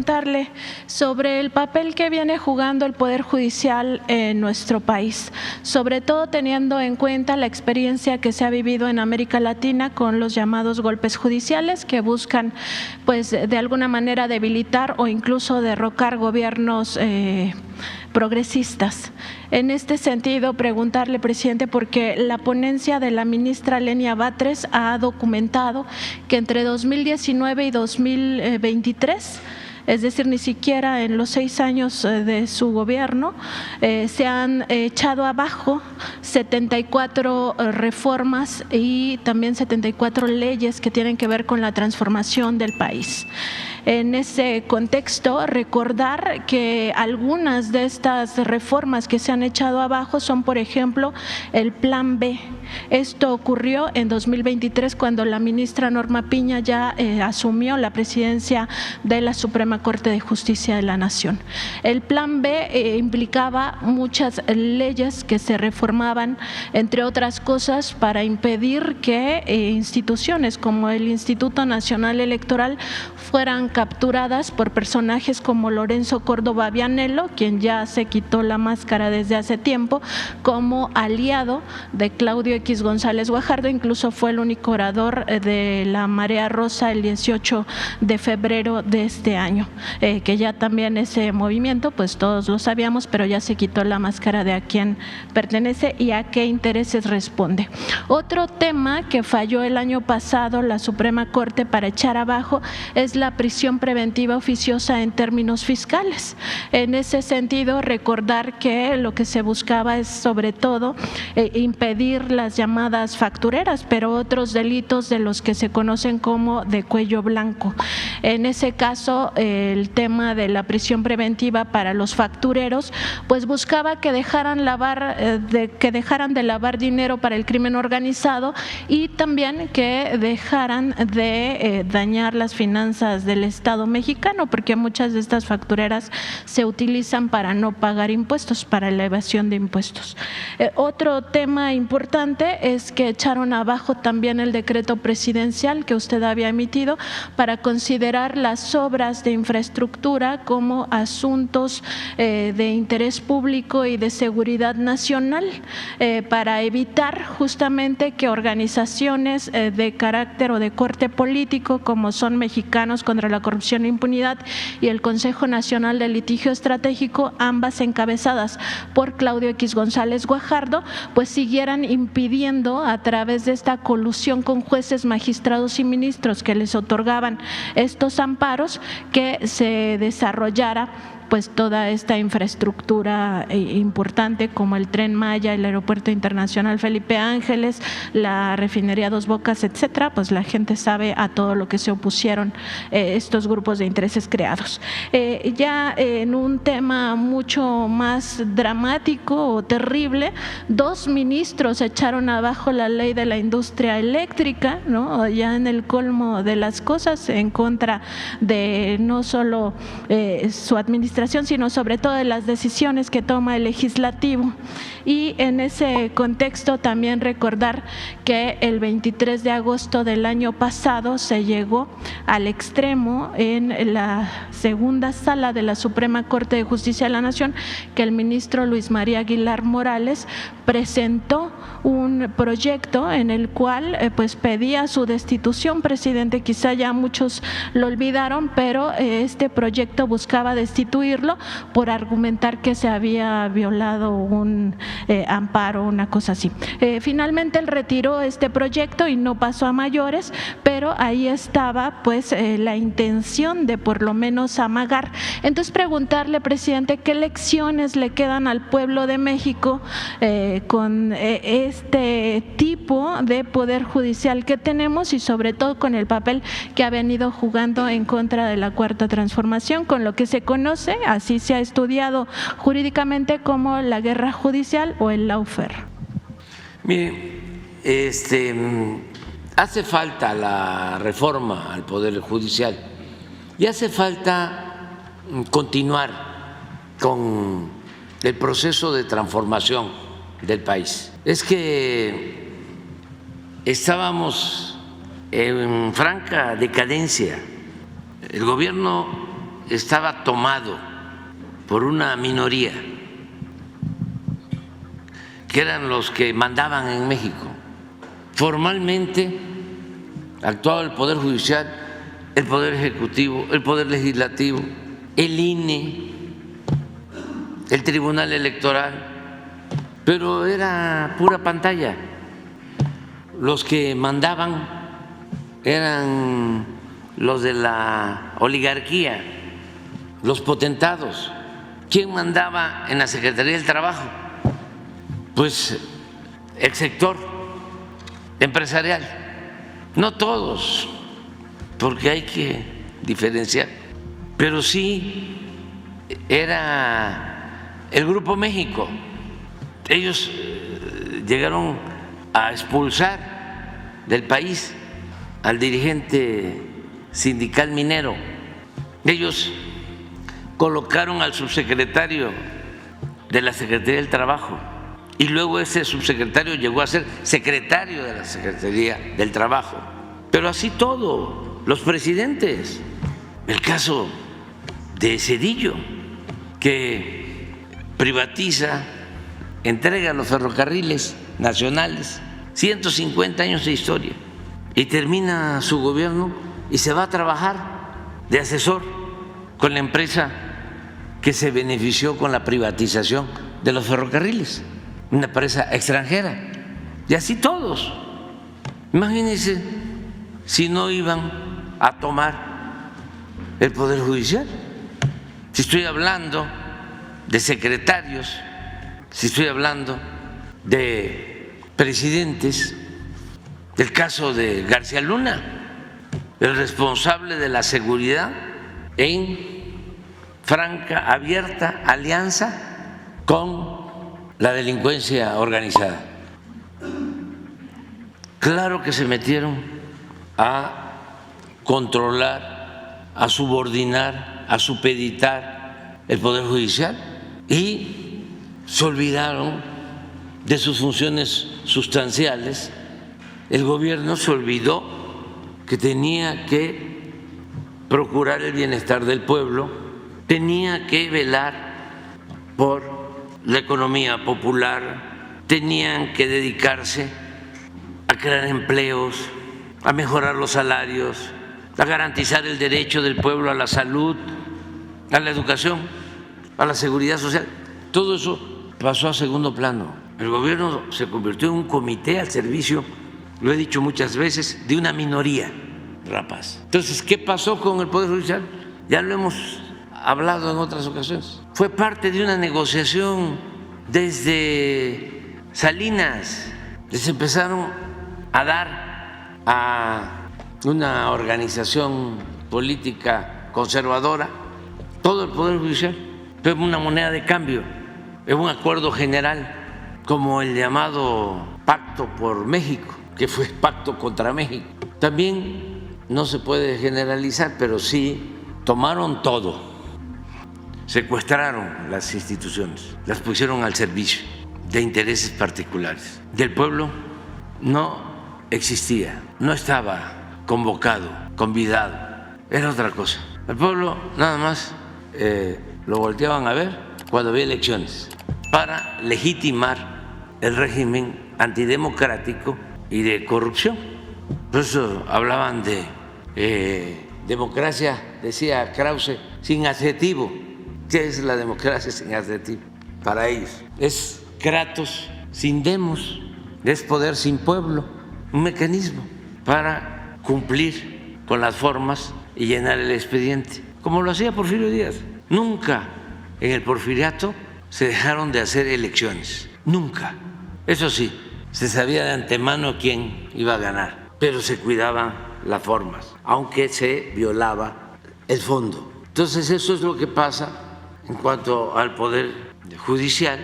preguntarle sobre el papel que viene jugando el Poder Judicial en nuestro país, sobre todo teniendo en cuenta la experiencia que se ha vivido en América Latina con los llamados golpes judiciales que buscan, pues, de alguna manera debilitar o incluso derrocar gobiernos progresistas. En este sentido, preguntarle, presidente, porque la ponencia de la ministra Lenia Batres ha documentado que entre 2019 y 2023, es decir, ni siquiera en los 6 años de su gobierno, se han echado abajo 74 reformas y también 74 leyes que tienen que ver con la transformación del país. En ese contexto, recordar que algunas de estas reformas que se han echado abajo son, por ejemplo, el Plan B. Esto ocurrió en 2023 cuando la ministra Norma Piña ya asumió la presidencia de la Suprema Corte de Justicia de la Nación. El Plan B implicaba muchas leyes que se reformaban, entre otras cosas, para impedir que instituciones como el Instituto Nacional Electoral fueran capturadas por personajes como Lorenzo Córdoba Vianello, quien ya se quitó la máscara desde hace tiempo, como aliado de Claudio X González Guajardo, incluso fue el único orador de la Marea Rosa el 18 de febrero de este año, que ya también ese movimiento, pues todos lo sabíamos, pero ya se quitó la máscara de a quién pertenece y a qué intereses responde. Otro tema que falló el año pasado la Suprema Corte para echar abajo es la prisión preventiva oficiosa en términos fiscales. En ese sentido, recordar que lo que se buscaba es sobre todo impedir las llamadas factureras, pero otros delitos de los que se conocen como de cuello blanco. En ese caso, el tema de la prisión preventiva para los factureros, pues buscaba que dejaran de lavar dinero para el crimen organizado y también que dejaran de dañar las finanzas del Estado mexicano, porque muchas de estas factureras se utilizan para no pagar impuestos, para la evasión de impuestos. Otro tema importante es que echaron abajo también el decreto presidencial que usted había emitido para considerar las obras de infraestructura como asuntos de interés público y de seguridad nacional, para evitar justamente que organizaciones de carácter o de corte político como son Mexicanos contra la Corrupción e Impunidad y el Consejo Nacional de Litigio Estratégico, ambas encabezadas por Claudio X González Guajardo, pues siguieran impidiendo a través de esta colusión con jueces, magistrados y ministros que les otorgaban estos amparos que se desarrollara pues toda esta infraestructura importante como el Tren Maya, el Aeropuerto Internacional Felipe Ángeles, la refinería Dos Bocas, etcétera. Pues la gente sabe a todo lo que se opusieron estos grupos de intereses creados. Ya en un tema mucho más dramático o terrible, 2 ministros echaron abajo la ley de la industria eléctrica, ¿no? Ya en el colmo de las cosas, en contra de no solo su administración, sino sobre todo de las decisiones que toma el legislativo. Y en ese contexto también recordar que el 23 de agosto del año pasado se llegó al extremo en la segunda sala de la Suprema Corte de Justicia de la Nación, que el ministro Luis María Aguilar Morales presentó un proyecto en el cual pues pedía su destitución, presidente. Quizá ya muchos lo olvidaron, pero este proyecto buscaba destituirlo por argumentar que se había violado un amparo, una cosa así. Finalmente él retiró este proyecto y no pasó a mayores, pero ahí estaba pues la intención de por lo menos amagar. Entonces preguntarle, presidente, ¿qué lecciones le quedan al pueblo de México con este tipo de poder judicial que tenemos y sobre todo con el papel que ha venido jugando en contra de la Cuarta Transformación, con lo que se conoce, así se ha estudiado jurídicamente, como la guerra judicial o el lawfare? Mire, hace falta la reforma al Poder Judicial y hace falta continuar con el proceso de transformación del país. Es que estábamos en franca decadencia. El gobierno estaba tomado por una minoría, que eran los que mandaban en México. Formalmente actuaba el Poder Judicial, el Poder Ejecutivo, el Poder Legislativo, el INE, el Tribunal Electoral, pero era pura pantalla. Los que mandaban eran los de la oligarquía, los potentados. ¿Quién mandaba en la Secretaría del Trabajo? Pues el sector empresarial, no todos, porque hay que diferenciar, pero sí era el Grupo México. Ellos llegaron a expulsar del país al dirigente sindical minero. Ellos colocaron al subsecretario de la Secretaría del Trabajo y luego ese subsecretario llegó a ser secretario de la Secretaría del Trabajo. Pero así todo, los presidentes. El caso de Zedillo, que privatiza, entrega los ferrocarriles nacionales, 150 años de historia, y termina su gobierno y se va a trabajar de asesor con la empresa que se benefició con la privatización de los ferrocarriles, una empresa extranjera. Y así todos. Imagínense si no iban a tomar el Poder Judicial. Si estoy hablando de secretarios, si estoy hablando de presidentes, del caso de García Luna, el responsable de la seguridad en franca, abierta alianza con la delincuencia organizada. Claro que se metieron a controlar, a subordinar, a supeditar el Poder Judicial y se olvidaron de sus funciones sustanciales. El gobierno se olvidó que tenía que procurar el bienestar del pueblo, tenía que velar por la economía popular, tenían que dedicarse a crear empleos, a mejorar los salarios, a garantizar el derecho del pueblo a la salud, a la educación, a la seguridad social. Todo eso pasó a segundo plano. El gobierno se convirtió en un comité al servicio, lo he dicho muchas veces, de una minoría rapaz. Entonces, ¿qué pasó con el Poder Judicial? Ya lo hemos hablado en otras ocasiones. Fue parte de una negociación desde Salinas. Les empezaron a dar a una organización política conservadora todo el Poder Judicial. Fue una moneda de cambio, es un acuerdo general, como el llamado Pacto por México, que fue pacto contra México. También no se puede generalizar, pero sí tomaron todo, secuestraron las instituciones, las pusieron al servicio de intereses particulares. Del pueblo no existía, no estaba convocado, convidado, era otra cosa. El pueblo nada más lo volteaban a ver cuando había elecciones para legitimar el régimen antidemocrático y de corrupción. Por eso hablaban de democracia, decía Krause, sin adjetivo. ¿Qué es la democracia sin adjetivo? Para ellos es kratos sin demos, es poder sin pueblo, un mecanismo para cumplir con las formas y llenar el expediente, como lo hacía Porfirio Díaz. Nunca en el porfiriato se dejaron de hacer elecciones, nunca. Eso sí, se sabía de antemano quién iba a ganar, pero se cuidaban las formas, aunque se violaba el fondo. Entonces eso es lo que pasa en cuanto al Poder Judicial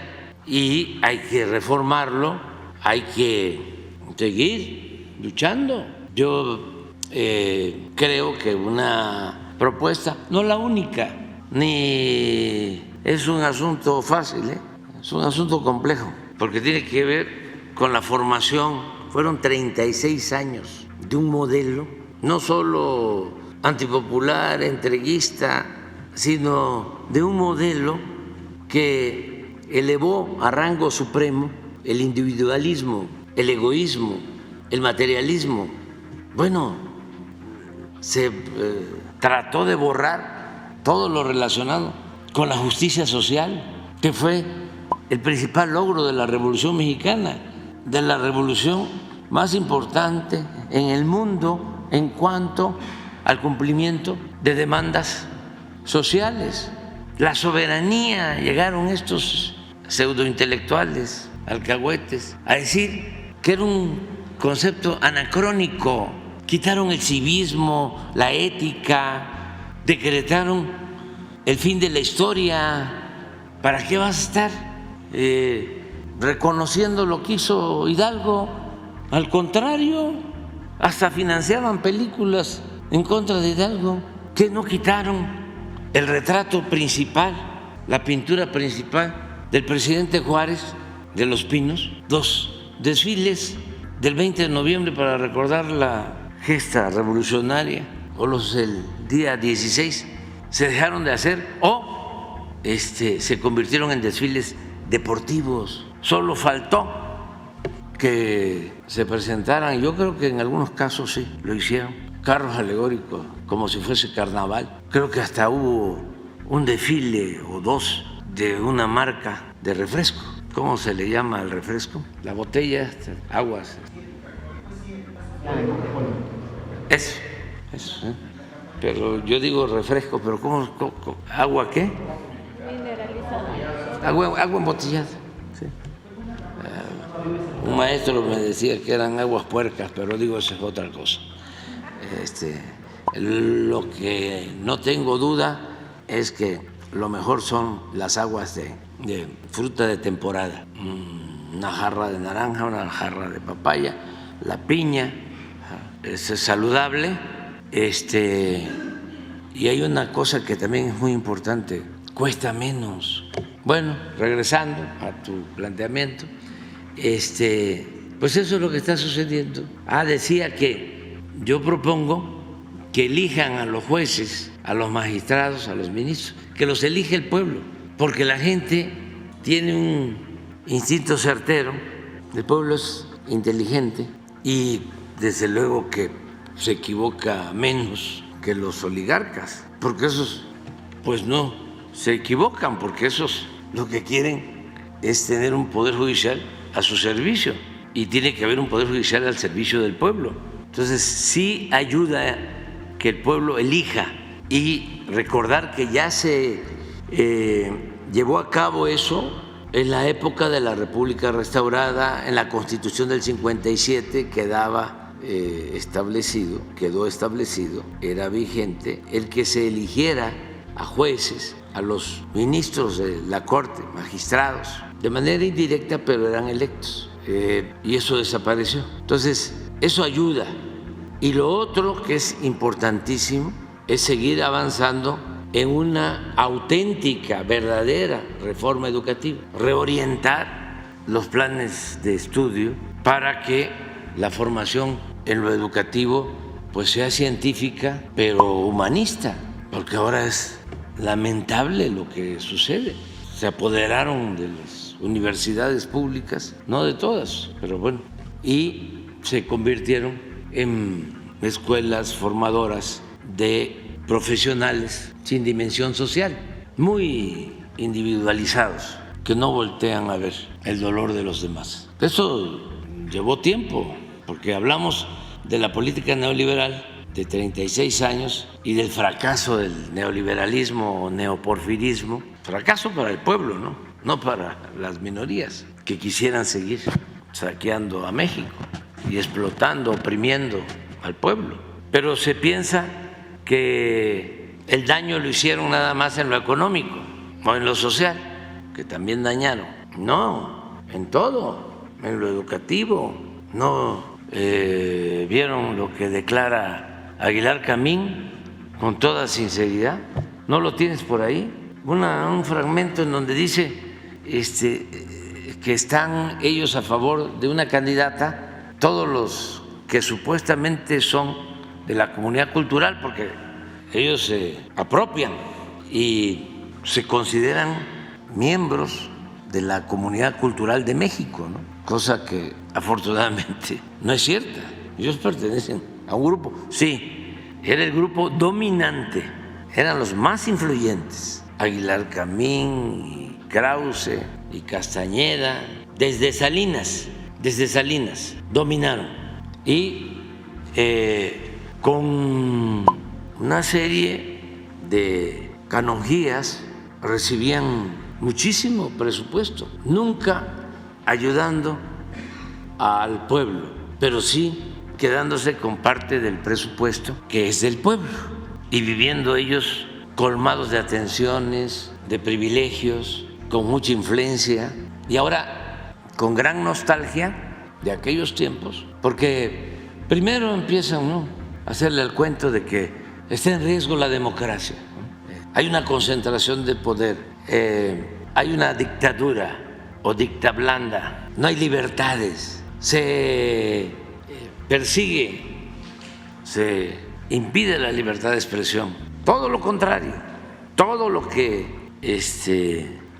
y hay que reformarlo, hay que seguir luchando. Yo creo que una propuesta, no la única, ni es un asunto fácil, es un asunto complejo, porque tiene que ver con la formación. Fueron 36 años de un modelo no solo antipopular, entreguista, sino de un modelo que elevó a rango supremo el individualismo, el egoísmo, el materialismo. Bueno, se trató de borrar todo lo relacionado con la justicia social, que fue el principal logro de la Revolución Mexicana, de la revolución más importante en el mundo en cuanto al cumplimiento de demandas sociales. La soberanía, llegaron estos pseudointelectuales, alcahuetes, a decir que era un concepto anacrónico. Quitaron el civismo, la ética, decretaron el fin de la historia. ¿Para qué vas a estar reconociendo lo que hizo Hidalgo? Al contrario, hasta financiaban películas en contra de Hidalgo. ¿Qué no quitaron el retrato principal, la pintura principal del presidente Juárez de Los Pinos? 2 desfiles del 20 de noviembre para recordar la gesta revolucionaria, o los del día 16 se dejaron de hacer o se convirtieron en desfiles deportivos. Solo faltó que se presentaran, yo creo que en algunos casos sí lo hicieron, carros alegóricos como si fuese carnaval. Creo que hasta hubo un desfile o 2 de una marca de refresco. ¿Cómo se le llama al refresco? La botella, aguas. Eso. Pero yo digo refresco, pero ¿cómo? ¿Agua qué? Mineralizada. Agua embotellada. Sí. Un maestro me decía que eran aguas puercas, pero digo, eso es otra cosa. Lo que no tengo duda es que lo mejor son las aguas de fruta de temporada. Una jarra de naranja, una jarra de papaya, la piña, es saludable. Y hay una cosa que también es muy importante, cuesta menos. Bueno, regresando a tu planteamiento, pues eso es lo que está sucediendo. Decía que yo propongo que elijan a los jueces, a los magistrados, a los ministros, que los elige el pueblo, porque la gente tiene un instinto certero, el pueblo es inteligente y desde luego que se equivoca menos que los oligarcas, porque esos pues no se equivocan, porque esos lo que quieren es tener un poder judicial a su servicio y tiene que haber un poder judicial al servicio del pueblo. Entonces sí ayuda que el pueblo elija, y recordar que ya se llevó a cabo eso en la época de la República Restaurada, en la Constitución del 57 quedó establecido, era vigente el que se eligiera a jueces, a los ministros de la Corte, magistrados, de manera indirecta, pero eran electos, y eso desapareció. Entonces, eso ayuda. Y lo otro que es importantísimo es seguir avanzando en una auténtica, verdadera reforma educativa, reorientar los planes de estudio para que la formación en lo educativo pues sea científica, pero humanista, porque ahora es lamentable lo que sucede. Se apoderaron de las universidades públicas, no de todas, pero bueno, y se convirtieron en escuelas formadoras de profesionales sin dimensión social, muy individualizados, que no voltean a ver el dolor de los demás. Eso llevó tiempo, porque hablamos de la política neoliberal de 36 años y del fracaso del neoliberalismo o neoporfirismo, fracaso para el pueblo, no para las minorías que quisieran seguir saqueando a México y explotando, oprimiendo al pueblo. Pero se piensa que el daño lo hicieron nada más en lo económico o en lo social, que también dañaron. No, en todo, en lo educativo. No vieron lo que declara Aguilar Camín con toda sinceridad. ¿No lo tienes por ahí? Un fragmento en donde dice que están ellos a favor de una candidata, todos los que supuestamente son de la comunidad cultural, porque ellos se apropian y se consideran miembros de la comunidad cultural de México, ¿no? Cosa que afortunadamente no es cierta. Ellos pertenecen a un grupo, sí, era el grupo dominante, eran los más influyentes, Aguilar Camín, y Krause y Castañeda, desde Salinas dominaron y con una serie de canonjías recibían muchísimo presupuesto, nunca ayudando al pueblo, pero sí quedándose con parte del presupuesto que es del pueblo y viviendo ellos colmados de atenciones, de privilegios, con mucha influencia y ahora con gran nostalgia de aquellos tiempos, porque primero empiezan, ¿no?, a hacerle el cuento de que está en riesgo la democracia, ¿no? Hay una concentración de poder, hay una dictadura o dictablanda, no hay libertades, se persigue, se impide la libertad de expresión. Todo lo contrario, todo lo que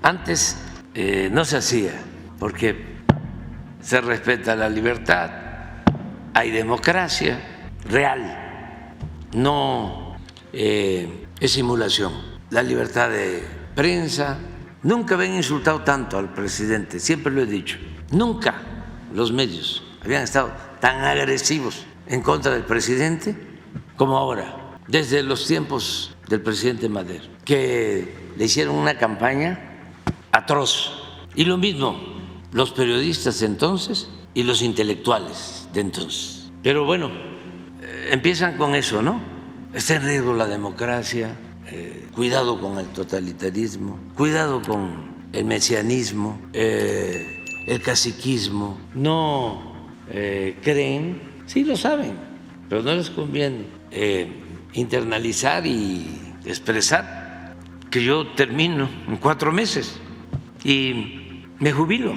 antes no se hacía, porque se respeta la libertad, hay democracia real, no es simulación. La libertad de prensa, nunca habían insultado tanto al presidente, siempre lo he dicho, nunca los medios habían estado tan agresivos en contra del presidente como ahora, desde los tiempos del presidente Madero, que le hicieron una campaña atroz. Y lo mismo los periodistas entonces y los intelectuales de entonces. Pero bueno, empiezan con eso, ¿no? Está en riesgo la democracia, cuidado con el totalitarismo, cuidado con el mesianismo, el caciquismo. No creen, sí lo saben, pero no les conviene internalizar y expresar que yo termino en 4 meses y me jubilo,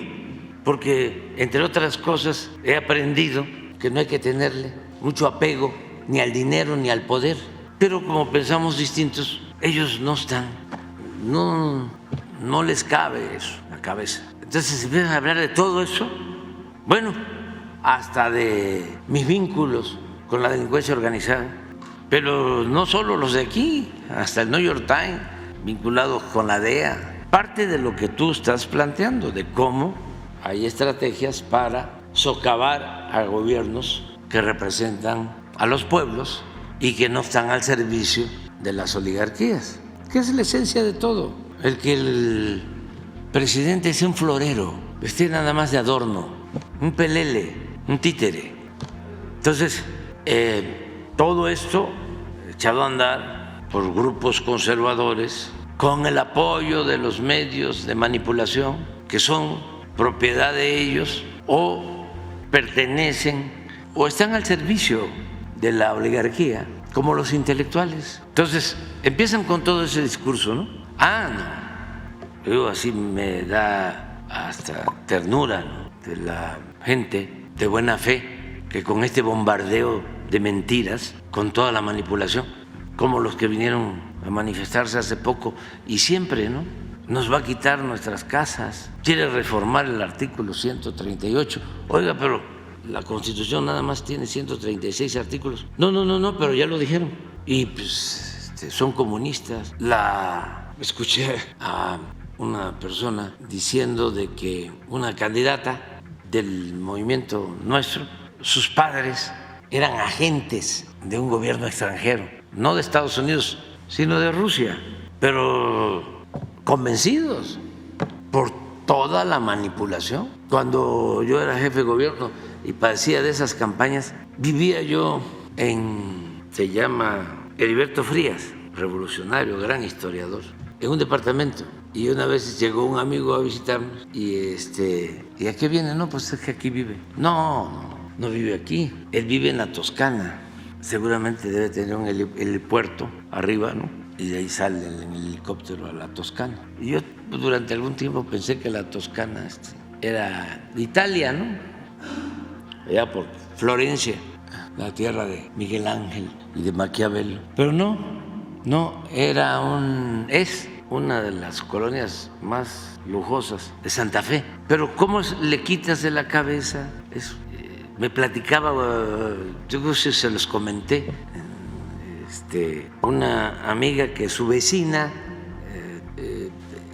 porque entre otras cosas he aprendido que no hay que tenerle mucho apego ni al dinero ni al poder, pero como pensamos distintos, ellos no están, no les cabe eso en la cabeza. Entonces empiezan a hablar de todo eso, bueno, hasta de mis vínculos con la delincuencia organizada, pero no solo los de aquí, hasta el New York Times, vinculados con la DEA. Parte de lo que tú estás planteando, de cómo hay estrategias para socavar a gobiernos que representan a los pueblos y que no están al servicio de las oligarquías, que es la esencia de todo. El que el presidente sea un florero, esté nada más de adorno, un pelele, un títere. Entonces, todo esto echado a andar por grupos conservadores con el apoyo de los medios de manipulación que son propiedad de ellos o pertenecen o están al servicio de la oligarquía, como los intelectuales. Entonces, empiezan con todo ese discurso, ¿no? No, yo así me da hasta ternura, ¿no?, de la gente de buena fe que con este bombardeo de mentiras, con toda la manipulación, como los que vinieron a manifestarse hace poco y siempre, ¿no?, nos va a quitar nuestras casas, quiere reformar el artículo 138. Oiga, pero la Constitución nada más tiene 136 artículos. No, pero ya lo dijeron. Y pues son comunistas. Escuché a una persona diciendo de que una candidata del movimiento nuestro, sus padres eran agentes de un gobierno extranjero, no de Estados Unidos, sino de Rusia, pero convencidos por toda la manipulación. Cuando yo era jefe de gobierno y padecía de esas campañas, vivía yo se llama Heriberto Frías, revolucionario, gran historiador, en un departamento. Y una vez llegó un amigo a visitarnos y ¿y a qué viene? No, pues es que aquí vive. No vive aquí, él vive en la Toscana, seguramente debe tener un helipuerto arriba, ¿no? Y de ahí sale en el helicóptero a la Toscana. Y yo durante algún tiempo pensé que la Toscana era de Italia, ¿no? Allá por Florencia, la tierra de Miguel Ángel y de Maquiavelo. Pero no, No, es una de las colonias más lujosas de Santa Fe. Pero ¿cómo le quitas de la cabeza eso? Me platicaba, yo creo que se los comenté, una amiga que su vecina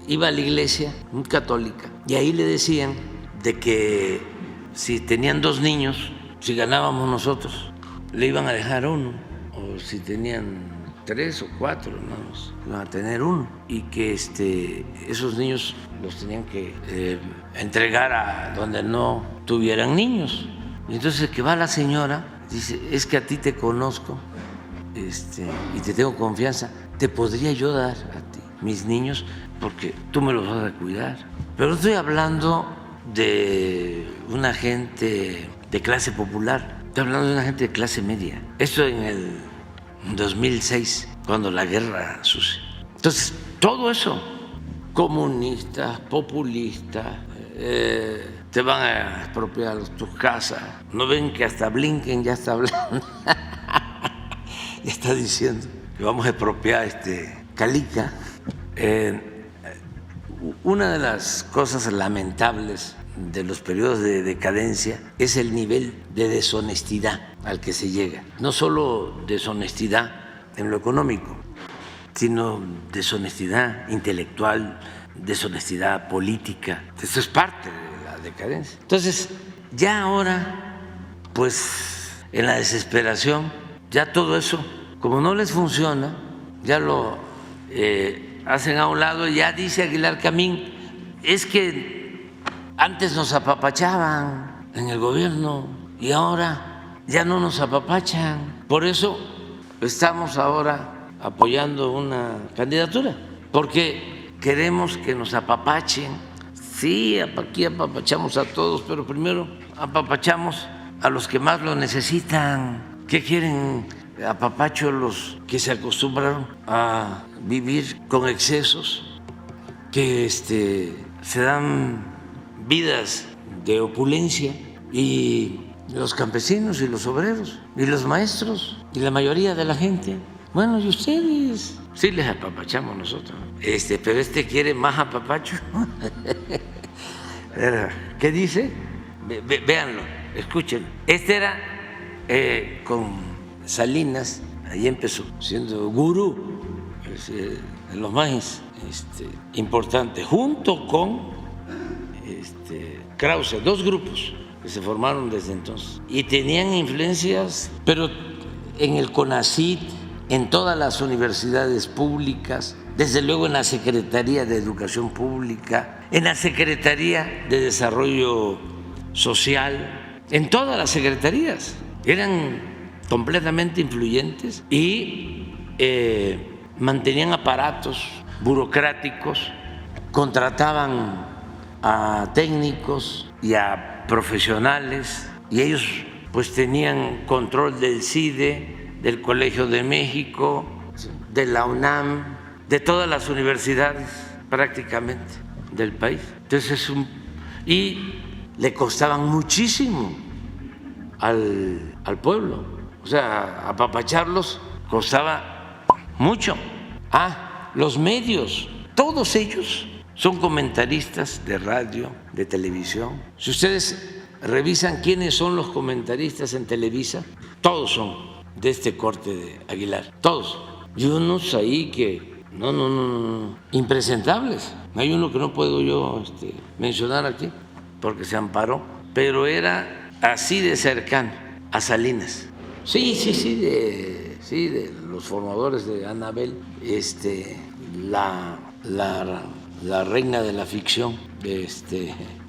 iba a la iglesia, muy católica, y ahí le decían de que si tenían 2 niños, si ganábamos nosotros, le iban a dejar uno, o si tenían 3 o 4, hermanos, iban a tener uno, y que esos niños los tenían que entregar a donde no tuvieran niños. Y entonces que va la señora, dice, es que a ti te conozco y te tengo confianza, te podría yo dar a ti mis niños porque tú me los vas a cuidar. Pero no estoy hablando de una gente de clase popular, estoy hablando de una gente de clase media. Esto en el 2006, cuando la guerra sucedió. Entonces, todo eso, comunistas, populistas, te van a expropiar tus casas. ¿No ven que hasta Blinken ya está hablando? Ya está diciendo que vamos a expropiar Calica. Una de las cosas lamentables de los periodos de decadencia es el nivel de deshonestidad al que se llega. No solo deshonestidad en lo económico, sino deshonestidad intelectual, deshonestidad política. Eso es parte de la decadencia. Entonces, ya ahora, pues en la desesperación, ya todo eso, como no les funciona, ya lo hacen a un lado. Ya dice Aguilar Camín, es que antes nos apapachaban en el gobierno y ahora ya no nos apapachan. Por eso estamos ahora apoyando una candidatura, porque queremos que nos apapachen. Sí, aquí apapachamos a todos, pero primero apapachamos a los que más lo necesitan. ¿Qué quieren apapacho? Los que se acostumbraron a vivir con excesos, que se dan vidas de opulencia, y los campesinos y los obreros y los maestros y la mayoría de la gente. Bueno, y ustedes sí les apapachamos nosotros, pero quiere más apapacho. ¿Qué dice? Véanlo, escuchen. Era con Salinas, ahí empezó siendo gurú, de los más importantes, junto con Krause, 2 grupos que se formaron desde entonces y tenían influencias, pero en el CONACYT, en todas las universidades públicas, desde luego en la Secretaría de Educación Pública, en la Secretaría de Desarrollo Social, en todas las secretarías. Eran completamente influyentes y mantenían aparatos burocráticos, contrataban a técnicos y a profesionales, y ellos pues tenían control del CIDE, del Colegio de México, de la UNAM, de todas las universidades prácticamente del país. Entonces y le costaban muchísimo al pueblo. O sea, apapacharlos costaba mucho. Los medios, todos ellos son comentaristas de radio, de televisión. Si ustedes revisan quiénes son los comentaristas en Televisa, todos son de este corte de Aguilar, todos. Y unos ahí que, no, impresentables. Hay uno que no puedo yo mencionar aquí porque se amparó, pero era así de cercano a Salinas. Sí, de los formadores de Anabel, la reina de la ficción,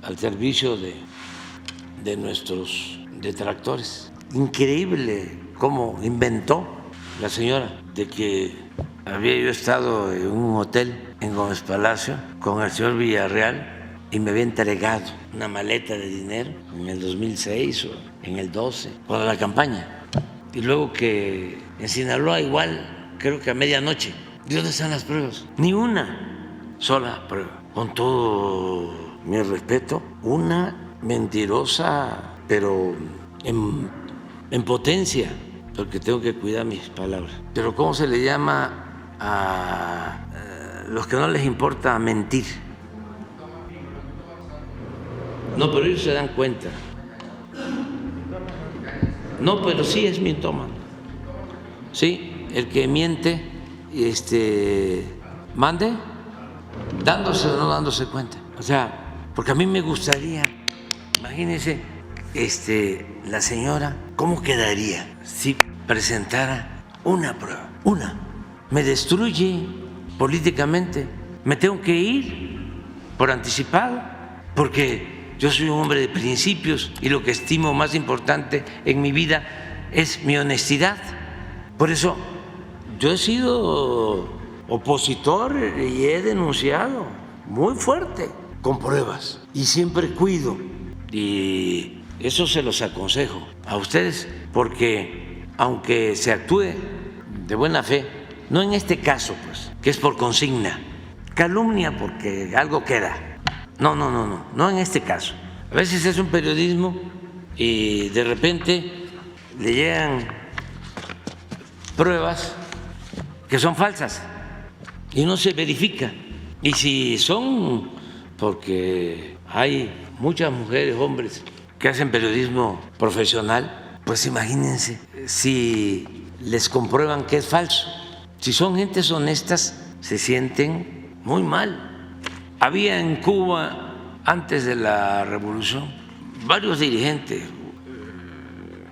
al servicio de nuestros detractores. Increíble cómo inventó la señora de que había yo estado en un hotel en Gómez Palacio con el señor Villarreal y me había entregado una maleta de dinero en el 2006 o en el 12 para la campaña. Y luego que en Sinaloa igual, creo que a medianoche. ¿De dónde están las pruebas? Ni una sola prueba. Con todo mi respeto, una mentirosa, pero en potencia, porque tengo que cuidar mis palabras. Pero ¿cómo se le llama a los que no les importa mentir. No, pero ellos se dan cuenta. No, pero sí es mitómano. Sí, el que miente, mande, dándose o no dándose cuenta. O sea, porque a mí me gustaría, imagínense, la señora, ¿cómo quedaría si presentara una prueba? Me destruye políticamente, me tengo que ir por anticipado, porque yo soy un hombre de principios y lo que estimo más importante en mi vida es mi honestidad. Por eso yo he sido opositor y he denunciado muy fuerte, con pruebas, y siempre cuido. Y eso se los aconsejo a ustedes, porque aunque se actúe de buena fe, no en este caso, pues, que es por consigna, calumnia porque algo queda. No en este caso. A veces es un periodismo y de repente le llegan pruebas que son falsas y no se verifica. Y si son, porque hay muchas mujeres, hombres que hacen periodismo profesional, pues imagínense si les comprueban que es falso. Si son gentes honestas, se sienten muy mal. Había en Cuba, antes de la revolución, varios dirigentes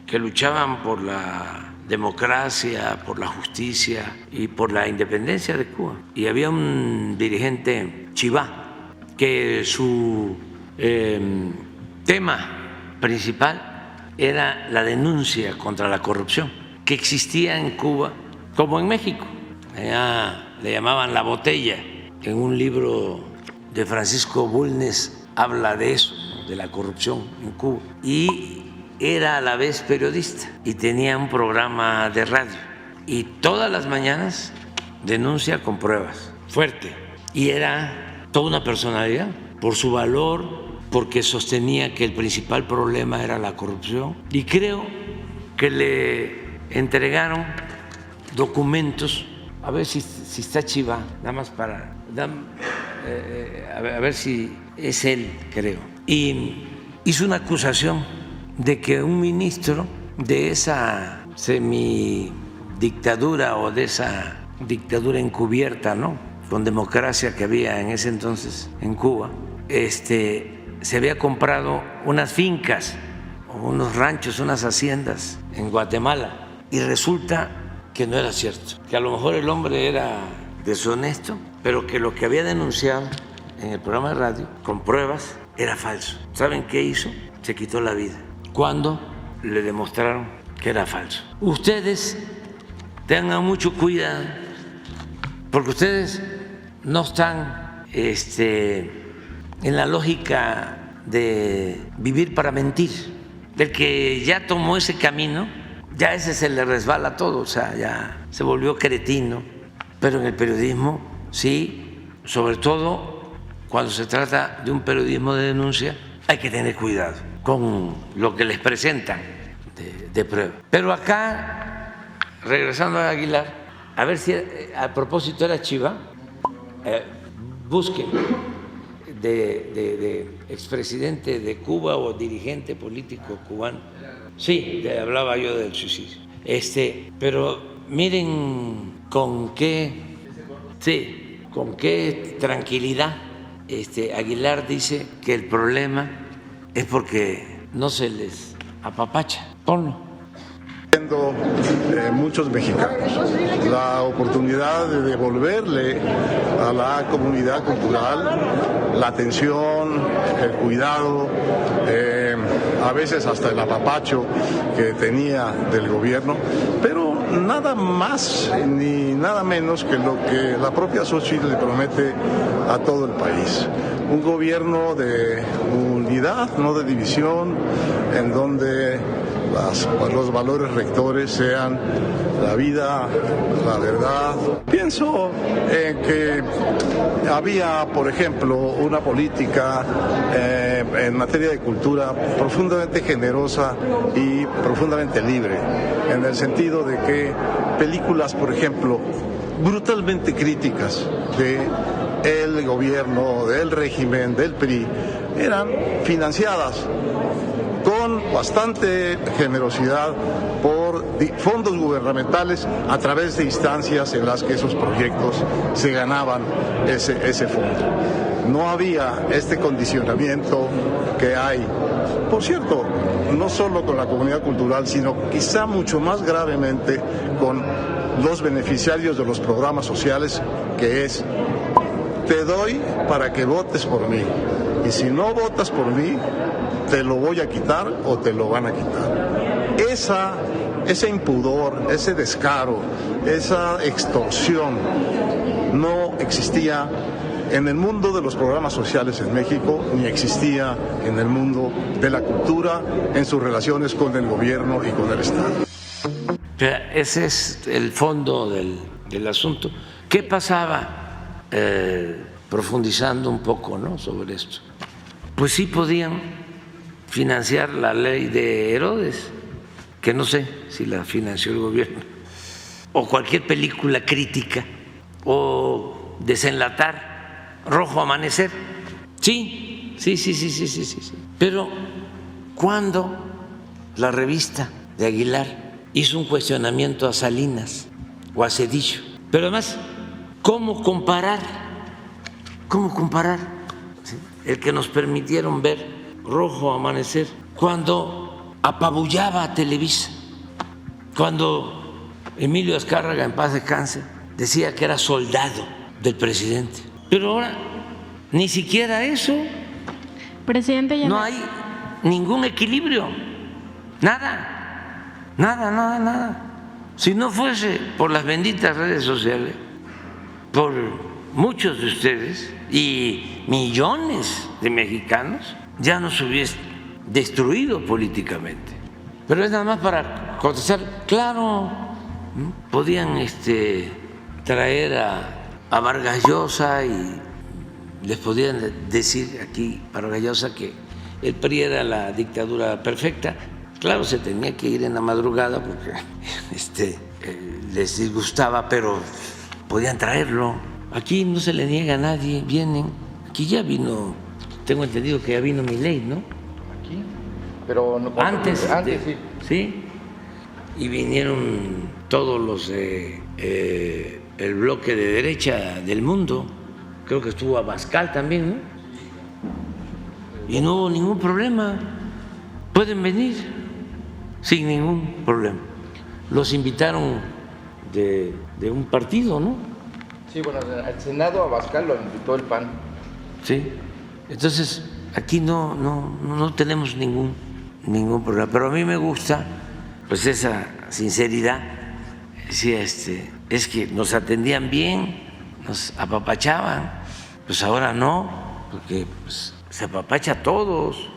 que luchaban por la democracia, por la justicia y por la independencia de Cuba. Y había un dirigente, Chivá, que su tema principal era la denuncia contra la corrupción que existía en Cuba como en México. Allá le llamaban la botella. En un libro de Francisco Bulnes habla de eso, de la corrupción en Cuba. Y era a la vez periodista y tenía un programa de radio. Y todas las mañanas denuncia con pruebas, fuerte. Y era toda una personalidad por su valor, porque sostenía que el principal problema era la corrupción. Y creo que le entregaron documentos, a ver si está Chivá, nada más para... a ver si es él, creo. Y hizo una acusación de que un ministro de esa semidictadura o de esa dictadura encubierta, ¿no?, con democracia que había en ese entonces en Cuba, se había comprado unas fincas o unos ranchos, unas haciendas en Guatemala, y resulta que no era cierto, que a lo mejor el hombre era deshonesto, pero que lo que había denunciado en el programa de radio con pruebas era falso. ¿Saben qué hizo? Se quitó la vida cuando le demostraron que era falso. Ustedes tengan mucho cuidado, porque ustedes no están en la lógica de vivir para mentir. El que ya tomó ese camino, ya ese se le resbala todo, o sea, ya se volvió cretino. Pero en el periodismo, sí, sobre todo cuando se trata de un periodismo de denuncia, hay que tener cuidado con lo que les presentan de prueba. Pero acá, regresando a Aguilar, a ver si a propósito era Chiva, busquen de expresidente de Cuba o dirigente político cubano. Sí, hablaba yo del suicidio. Pero miren con qué tranquilidad Aguilar dice que el problema es porque no se les apapacha. Ponlo. Muchos mexicanos la oportunidad de devolverle a la comunidad cultural la atención, el cuidado, a veces hasta el apapacho que tenía del gobierno, pero nada más ni nada menos que lo que la propia Xochitl le promete a todo el país. Un gobierno de unidad, no de división, en donde los valores rectores sean la vida, la verdad. Pienso en que había, por ejemplo, una política en materia de cultura profundamente generosa y profundamente libre, en el sentido de que películas, por ejemplo, brutalmente críticas del gobierno, del régimen, del PRI, eran financiadas con bastante generosidad por fondos gubernamentales a través de instancias en las que esos proyectos se ganaban ese fondo. No había este condicionamiento que hay, por cierto, no solo con la comunidad cultural, sino quizá mucho más gravemente con los beneficiarios de los programas sociales, que es: te doy para que votes por mí, y si no votas por mí, te lo voy a quitar o te lo van a quitar. Ese impudor, ese descaro, esa extorsión no existía en el mundo de los programas sociales en México, ni existía en el mundo de la cultura en sus relaciones con el gobierno y con el Estado. Ese es el fondo del asunto. ¿Qué pasaba? Profundizando un poco, ¿no?, sobre esto. Pues sí podían financiar la ley de Herodes, que no sé si la financió el gobierno, o cualquier película crítica, o desenlatar Rojo Amanecer. Sí. Pero cuando la revista de Aguilar hizo un cuestionamiento a Salinas o a Zedillo, pero además, ¿cómo comparar? El que nos permitieron ver Rojo Amanecer cuando apabullaba a Televisa, cuando Emilio Azcárraga, en paz descanse, decía que era soldado del presidente. Pero ahora ni siquiera eso. Presidente, no hay ningún equilibrio, nada. Si no fuese por las benditas redes sociales, por muchos de ustedes y millones de mexicanos, ya nos hubiese destruido políticamente. Pero es nada más para contestar. Claro, podían traer a Vargas Llosa y les podían decir aquí a Vargas Llosa que el PRI era la dictadura perfecta. Claro, se tenía que ir en la madrugada porque les disgustaba, pero podían traerlo. Aquí no se le niega a nadie, vienen. Aquí ya vino, tengo entendido que ya vino Milei, ¿no? Aquí, pero no, antes sí. Sí, y vinieron todos los el bloque de derecha del mundo. Creo que estuvo Abascal también, ¿no? Y no hubo ningún problema. Pueden venir sin ningún problema. Los invitaron de un partido, ¿no? Sí, bueno, al Senado Abascal lo invitó el PAN. Sí. Entonces, aquí no tenemos ningún problema. Pero a mí me gusta, pues, esa sinceridad. Decía, es que nos atendían bien, nos apapachaban. Pues ahora no, porque pues, se apapacha a todos.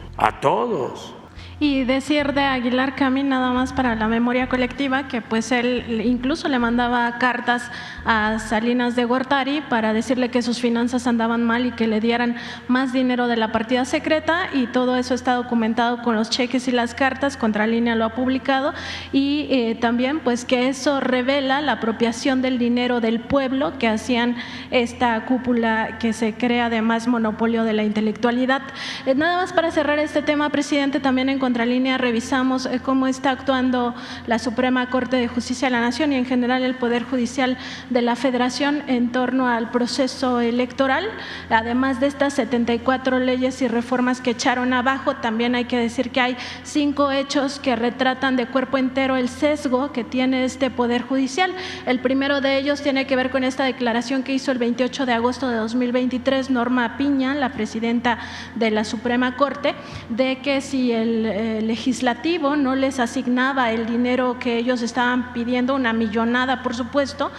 Y decir de Aguilar Camín, nada más para la memoria colectiva, que pues él incluso le mandaba cartas a Salinas de Gortari para decirle que sus finanzas andaban mal y que le dieran más dinero de la partida secreta, y todo eso está documentado con los cheques y las cartas. Contralínea lo ha publicado, y también pues que eso revela la apropiación del dinero del pueblo que hacían esta cúpula que se crea, además monopolio de la intelectualidad. Nada más para cerrar este tema, presidente, también en Contralínea revisamos cómo está actuando la Suprema Corte de Justicia de la Nación y en general el Poder Judicial de la Federación en torno al proceso electoral. Además de estas 74 leyes y reformas que echaron abajo, también hay que decir que hay 5 hechos que retratan de cuerpo entero el sesgo que tiene este Poder Judicial. El primero de ellos tiene que ver con esta declaración que hizo el 28 de agosto de 2023 Norma Piña, la presidenta de la Suprema Corte, de que si el legislativo no les asignaba el dinero que ellos estaban pidiendo, una millonada por supuesto,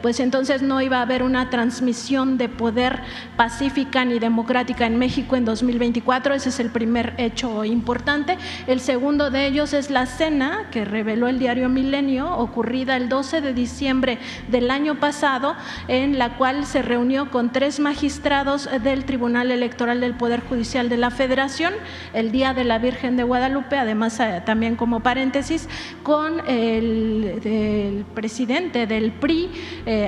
pues entonces no iba a haber una transmisión de poder pacífica ni democrática en México en 2024. Ese es el primer hecho importante. El segundo de ellos es la cena que reveló el diario Milenio, ocurrida el 12 de diciembre del año pasado, en la cual se reunió con 3 magistrados del Tribunal Electoral del Poder Judicial de la Federación el día de la Virgen de Guadalupe, Guadalupe, además también como paréntesis, con el presidente del PRI,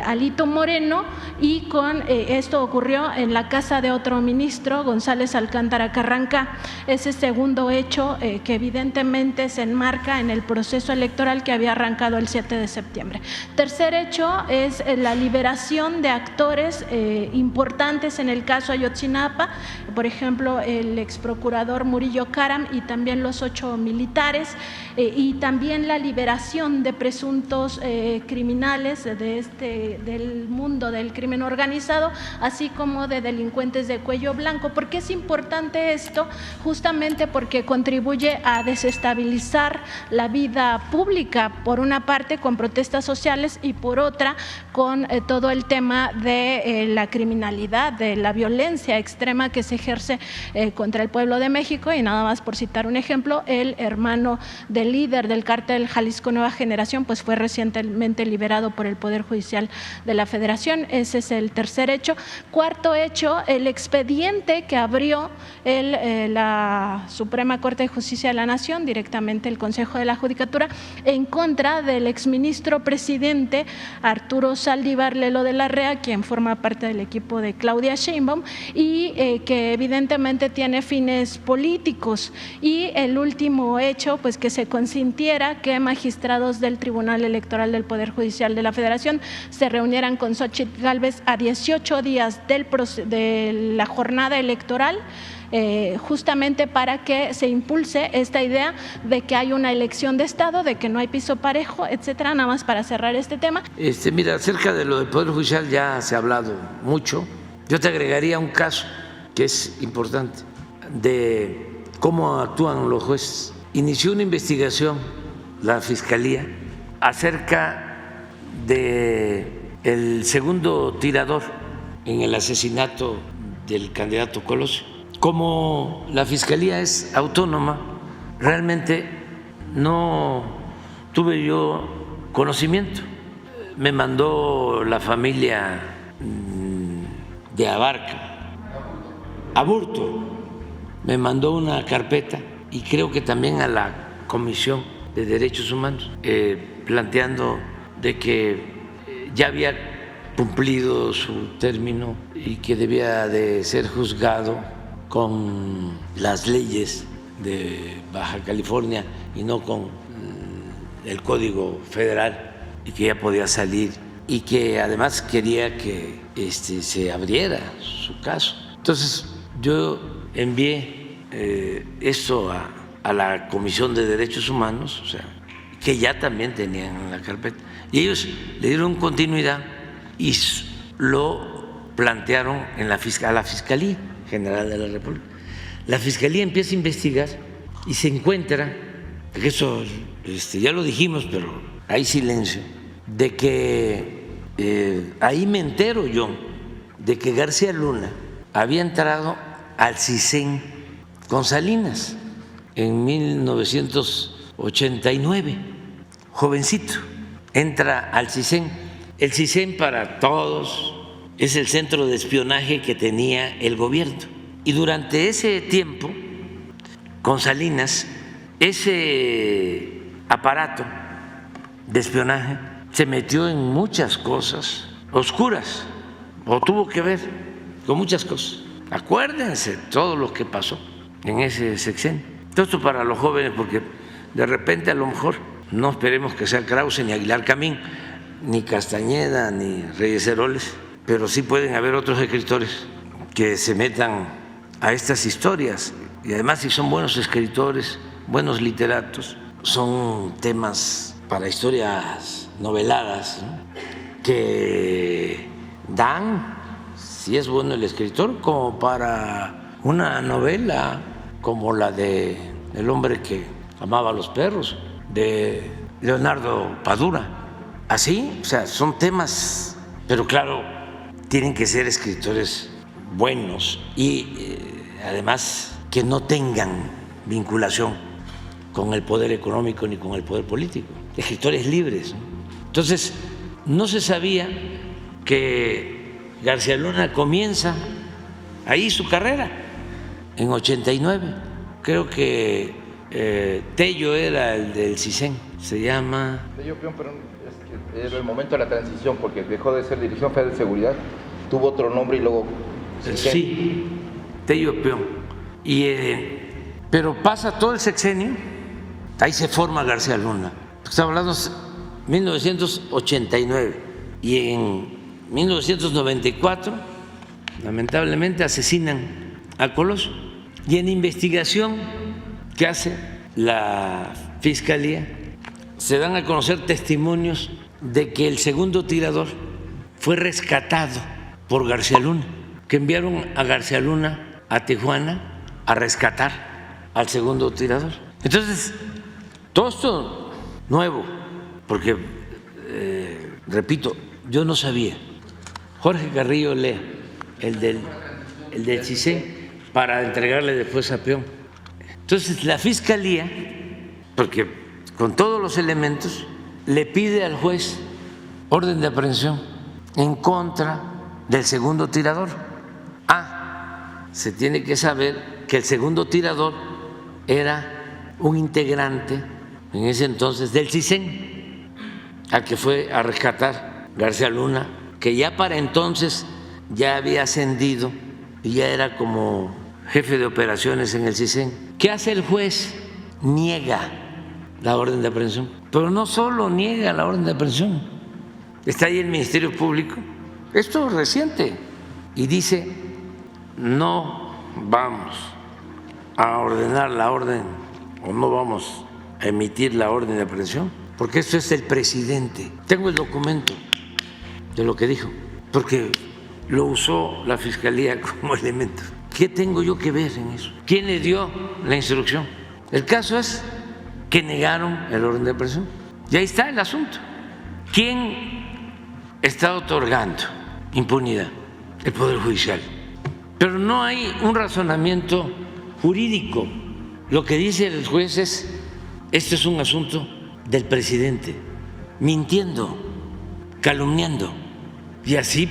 Alito Moreno, y con esto ocurrió en la casa de otro ministro, González Alcántara Carrancá. Ese segundo hecho que evidentemente se enmarca en el proceso electoral que había arrancado el 7 de septiembre. Tercer hecho es la liberación de actores importantes en el caso Ayotzinapa, por ejemplo, el exprocurador Murillo Karam y también los 8 militares, y también la liberación de presuntos criminales del mundo del crimen organizado, así como de delincuentes de cuello blanco. ¿Por qué es importante esto? Justamente porque contribuye a desestabilizar la vida pública, por una parte con protestas sociales y por otra con todo el tema de la criminalidad, de la violencia extrema que se ejerce contra el pueblo de México. Y nada más por citar un ejemplo, el hermano del líder del cártel Jalisco Nueva Generación pues fue recientemente liberado por el Poder Judicial de la Federación. Ese es el tercer hecho. Cuarto hecho, el expediente que abrió la Suprema Corte de Justicia de la Nación, directamente el Consejo de la Judicatura, en contra del exministro presidente Arturo Saldívar Lelo de la Rea, quien forma parte del equipo de Claudia Sheinbaum y que evidentemente tiene fines políticos. Y el último hecho, pues que se consintiera que magistrados del Tribunal Electoral del Poder Judicial de la Federación se reunieran con Xóchitl Gálvez a 18 días de la jornada electoral, justamente para que se impulse esta idea de que hay una elección de Estado, de que no hay piso parejo, etcétera. Nada más para cerrar este tema. Mira, acerca de lo del Poder Judicial ya se ha hablado mucho. Yo te agregaría un caso que es importante de cómo actúan los jueces. Inició una investigación la Fiscalía acerca del segundo tirador en el asesinato del candidato Colosio. Como la Fiscalía es autónoma, realmente no tuve yo conocimiento. Me mandó la familia de Aburto, me mandó una carpeta y creo que también a la Comisión de Derechos Humanos, planteando de que ya había cumplido su término y que debía de ser juzgado con las leyes de Baja California y no con el Código Federal, y que ya podía salir, y que además quería que se abriera su caso. Entonces yo envié esto a la Comisión de Derechos Humanos, o sea, que ya también tenían la carpeta, y ellos le dieron continuidad y lo plantearon a la Fiscalía General de la República. La Fiscalía empieza a investigar y se encuentra, que eso ya lo dijimos, pero hay silencio, de que ahí me entero yo de que García Luna había entrado al CISEN con Salinas en 1989, jovencito, entra al CISEN. El CISEN, para todos, es el centro de espionaje que tenía el gobierno. Y durante ese tiempo, con Salinas, ese aparato de espionaje se metió en muchas cosas oscuras, o tuvo que ver con muchas cosas. Acuérdense todo lo que pasó en ese sexenio. Todo esto para los jóvenes, porque de repente a lo mejor no esperemos que sea Krause ni Aguilar Camín, ni Castañeda, ni Reyes Heroles, pero sí pueden haber otros escritores que se metan a estas historias. Y además, si son buenos escritores, buenos literatos, son temas para historias noveladas, ¿no?, que dan, si es bueno el escritor, como para una novela como la de El hombre que amaba a los perros, de Leonardo Padura. Así, o sea, son temas, pero claro, tienen que ser escritores buenos y además que no tengan vinculación con el poder económico ni con el poder político, escritores libres, ¿no? Entonces, no se sabía que García Luna comienza ahí su carrera en 89. Creo que Tello era el del CISEN, se llama... Tello Peón, pero es que era el momento de la transición, porque dejó de ser Dirección Federal de Seguridad, tuvo otro nombre y luego... Sí, Tello Peón. Pero pasa todo el sexenio, ahí se forma García Luna. Estamos hablando de 1989 y en 1994 lamentablemente asesinan a Colosio. Y en investigación que hace la Fiscalía se dan a conocer testimonios de que el segundo tirador fue rescatado por García Luna, que enviaron a García Luna a Tijuana a rescatar al segundo tirador. Entonces, todo esto nuevo, porque, repito, yo no sabía. Jorge Carrillo Lea, el del CISEN, para entregarle después a Peón. Entonces, la Fiscalía, porque con todos los elementos, le pide al juez orden de aprehensión en contra del segundo tirador. Se tiene que saber que el segundo tirador era un integrante en ese entonces del CISEN, al que fue a rescatar García Luna, que ya para entonces ya había ascendido y ya era como jefe de operaciones en el CISEN. ¿Qué hace el juez? Niega la orden de aprehensión. Pero no solo niega la orden de aprehensión, está ahí el Ministerio Público, esto es reciente, y dice: no vamos a ordenar la orden o no vamos a emitir la orden de aprehensión, porque esto es el presidente. Tengo el documento de lo que dijo, porque lo usó la Fiscalía como elemento. ¿Qué tengo yo que ver en eso? ¿Quién le dio la instrucción? El caso es que negaron el orden de aprehensión. Y ahí está el asunto. ¿Quién está otorgando impunidad? El Poder Judicial. Pero no hay un razonamiento jurídico. Lo que dice el juez es: este es un asunto del presidente, mintiendo, calumniando, y así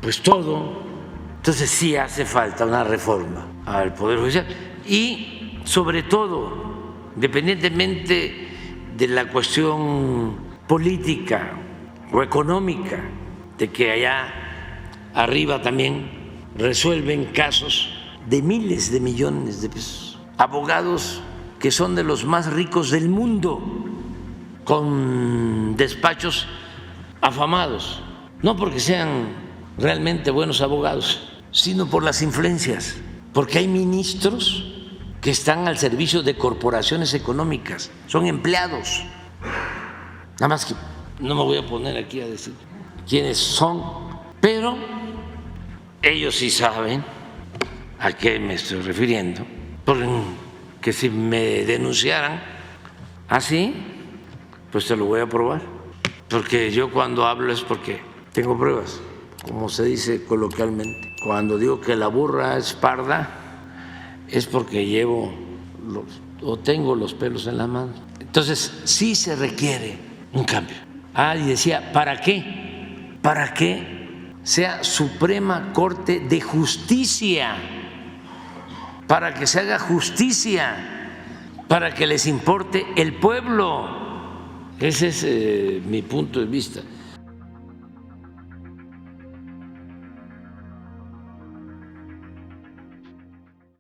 pues todo. Entonces sí hace falta una reforma al Poder Judicial y sobre todo, independientemente de la cuestión política o económica, de que allá arriba también resuelven casos de miles de millones de pesos, abogados que son de los más ricos del mundo, con despachos afamados, no porque sean realmente buenos abogados, sino por las influencias, porque hay ministros que están al servicio de corporaciones económicas, son empleados. Nada más que no me voy a poner aquí a decir quiénes son, pero ellos sí saben a qué me estoy refiriendo, porque si me denunciaran así, pues te lo voy a probar, porque yo cuando hablo es porque tengo pruebas, como se dice coloquialmente. Cuando digo que la burra es parda, es porque tengo los pelos en la mano. Entonces sí se requiere un cambio. Y decía, ¿para qué? Para que sea Suprema Corte de Justicia, para que se haga justicia, para que les importe el pueblo. Ese es mi punto de vista.